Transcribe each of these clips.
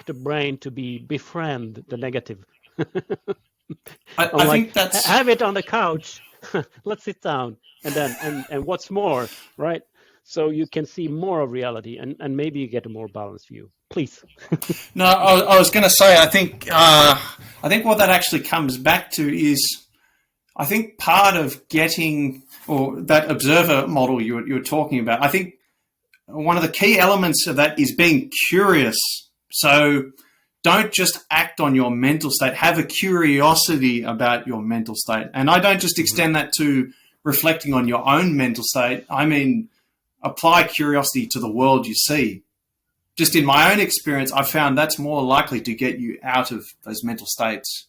the brain to befriend the negative. I think that's have it on the couch. Let's sit down, and what's more, right? So you can see more of reality, and maybe you get a more balanced view. Please. no. I was going to say. I think what that actually comes back to is, I think part of getting, or that observer model you were talking about. I think one of the key elements of that is being curious. So don't just act on your mental state. Have a curiosity about your mental state. And I don't just extend that to reflecting on your own mental state. I mean, apply curiosity to the world you see. Just in my own experience, I found that's more likely to get you out of those mental states.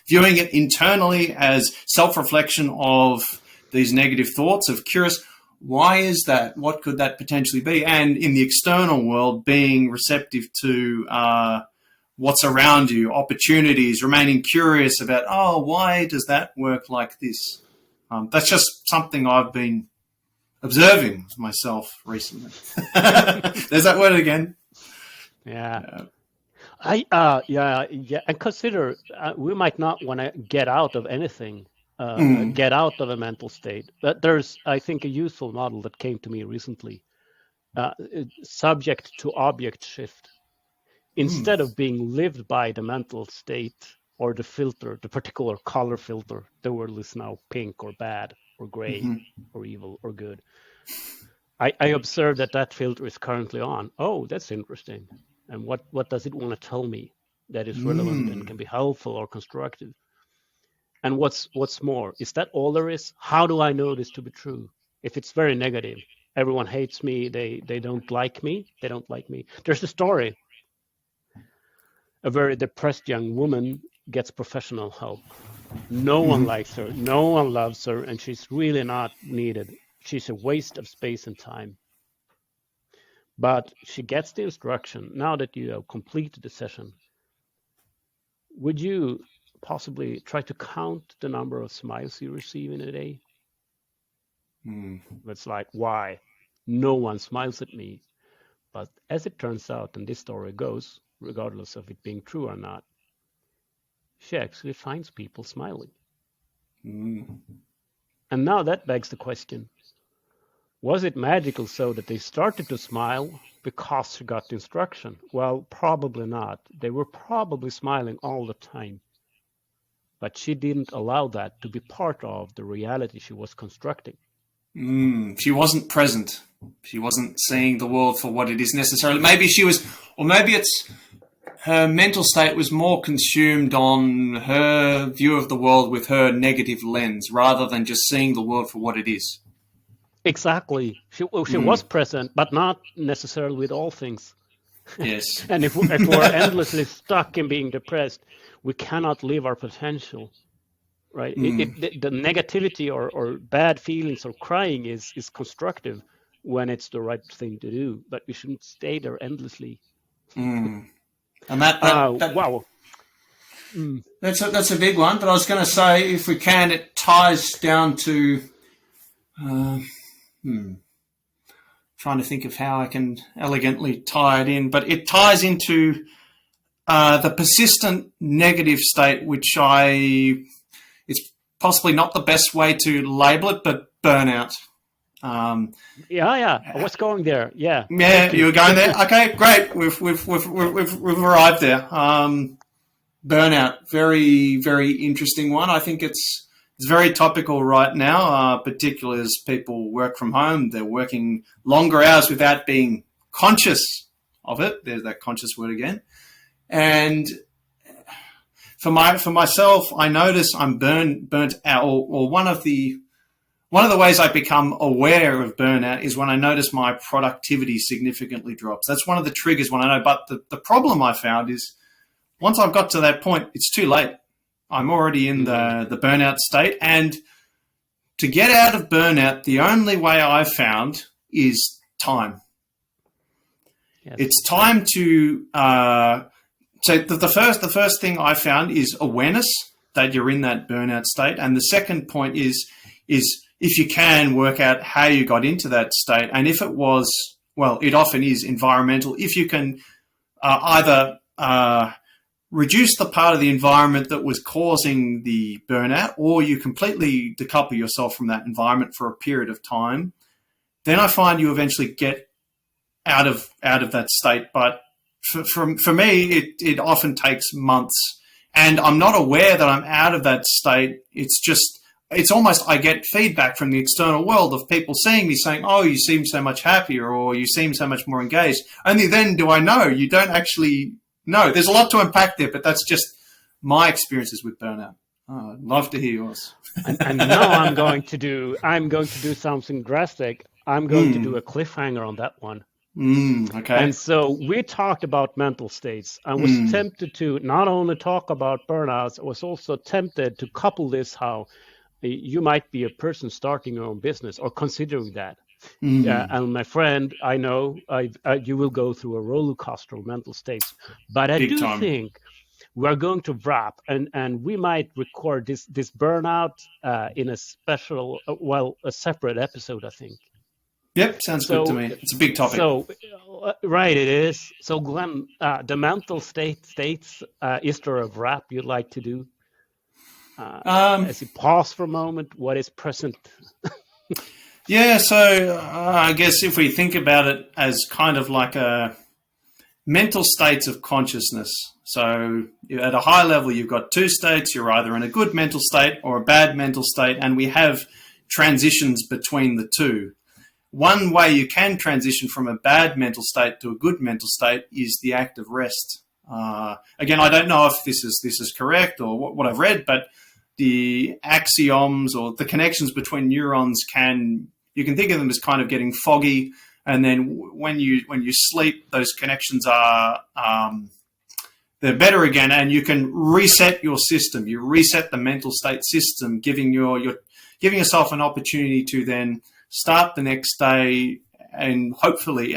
Viewing it internally as self-reflection of these negative thoughts, of curious, why is that? What could that potentially be? And in the external world, being receptive to what's around you, opportunities, remaining curious about, why does that work like this? That's just something I've been observing myself recently. There's that word again. Yeah. And consider we might not want to get out of anything, get out of a mental state. But there's, I think, a useful model that came to me recently, subject to object shift. Instead of being lived by the mental state or the filter, the particular color filter, the world is now pink or bad or gray or evil or good. I observe that filter is currently on. Oh, that's interesting. And what does it want to tell me that is relevant and can be helpful or constructive? And what's more, is that all there is? How do I know this to be true? If it's very negative, everyone hates me, they don't like me, There's a story. A very depressed young woman gets professional help. No one likes her, no one loves her, and she's really not needed. She's a waste of space and time. But she gets the instruction, now that you have completed the session, would you possibly try to count the number of smiles you receive in a day? It's like, why? No one smiles at me. But as it turns out, and this story goes, regardless of it being true or not, she actually finds people smiling. And now that begs the question, was it magical so that they started to smile because she got the instruction? Well, probably not. They were probably smiling all the time. But she didn't allow that to be part of the reality she was constructing. She wasn't present. She wasn't seeing the world for what it is necessarily. Maybe she was, or maybe it's her mental state was more consumed on her view of the world with her negative lens rather than just seeing the world for what it is. Exactly. She was present, but not necessarily with all things. Yes. And if we're endlessly stuck in being depressed, we cannot live our potential, right? The negativity or bad feelings or crying is constructive when it's the right thing to do, but we shouldn't stay there endlessly. And that wow. That's a big one, but I was going to say, if we can, it ties down to trying to think of how I can elegantly tie it in, but it ties into the persistent negative state, which it's possibly not the best way to label it, but burnout. I was going there. Yeah, you were going there. Okay, great. We've arrived there. Burnout, very, very interesting one. I think it's very topical right now, particularly as people work from home. They're working longer hours without being conscious of it. There's that conscious word again. And for myself, I notice I'm burnt out, or one of the ways I become aware of burnout is when I notice my productivity significantly drops. That's one of the triggers when I know. But the problem I found is once I've got to that point, it's too late. I'm already in the burnout state. And to get out of burnout, the only way I've found is time. Yes. It's time to so the first thing I found is awareness that you're in that burnout state. And the second point is if you can work out how you got into that state. And if it was, well, it often is environmental. If you can either reduce the part of the environment that was causing the burnout, or you completely decouple yourself from that environment for a period of time, then I find you eventually get out of that state. But for me, it often takes months, and I'm not aware that I'm out of that state. It's almost, I get feedback from the external world of people seeing me saying, oh, you seem so much happier, or you seem so much more engaged. Only then do I know. You don't actually know. There's a lot to unpack there, but that's just my experiences with burnout. Oh, I'd love to hear yours. And now I'm going to do something drastic. I'm going to do a cliffhanger on that one. Okay. And so we talked about mental states. I was tempted to not only talk about burnouts, I was also tempted to couple this how you might be a person starting your own business or considering that. And my friend, I know you will go through a roller coaster of mental states, but I do think we're going to wrap, and we might record this burnout in a special, a separate episode, I think. Yep, sounds good to me. It's a big topic. So, right, it is. So, Glenn, the mental states, is there a wrap you'd like to do? As you pause for a moment, what is present? Yeah, so I guess if we think about it as kind of like a mental states of consciousness. So at a high level, you've got two states. You're either in a good mental state or a bad mental state, and we have transitions between the two. One way you can transition from a bad mental state to a good mental state is the act of rest. Again, I don't know if this is correct or what I've read, but the axioms or the connections between neurons you can think of them as kind of getting foggy, and then when you sleep, those connections are they're better again, and you can reset your system. You reset the mental state system, giving yourself an opportunity to then start the next day and hopefully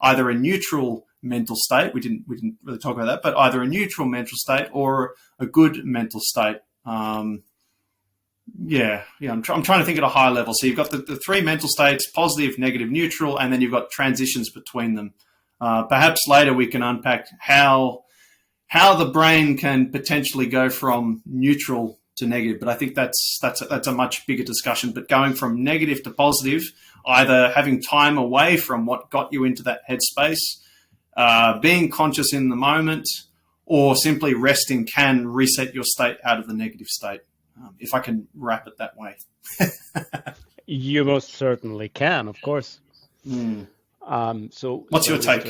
either a neutral mental state. We didn't really talk about that, but either a neutral mental state or a good mental state. I'm trying to think at a high level. So you've got the three mental states: positive, negative, neutral, and then you've got transitions between them. Perhaps later we can unpack how the brain can potentially go from neutral to negative, but I think that's a much bigger discussion. But going from negative to positive, either having time away from what got you into that headspace, being conscious in the moment, or simply resting can reset your state out of the negative state. If I can wrap it that way. You most certainly can, of course. So what's your take?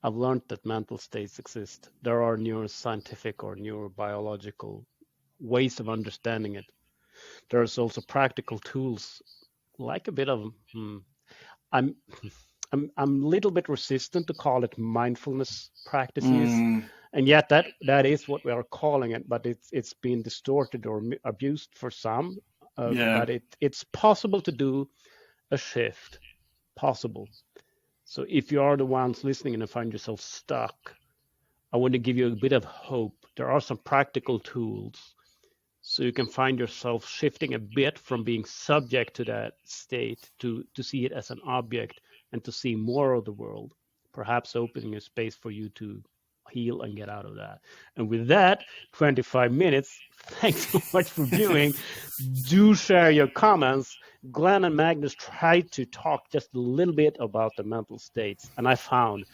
I've learned that mental states exist. There are neuroscientific or neurobiological ways of understanding it. There's also practical tools, like a bit of. I'm a little bit resistant to call it mindfulness practices, and yet that is what we are calling it. But it's been distorted or abused for some. But it's possible to do a shift. Possible. So if you are the ones listening and find yourself stuck, I want to give you a bit of hope. There are some practical tools so you can find yourself shifting a bit from being subject to that state to see it as an object and to see more of the world, perhaps opening a space for you to heal and get out of that. And with that, 25 minutes, thanks so much for viewing. Do share your comments. Glenn and Magnus tried to talk just a little bit about the mental states, and I found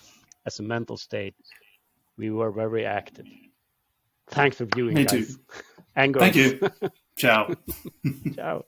as a mental state, we were very active. Thanks for viewing, Me guys. too. And Thank you. Ciao. Ciao.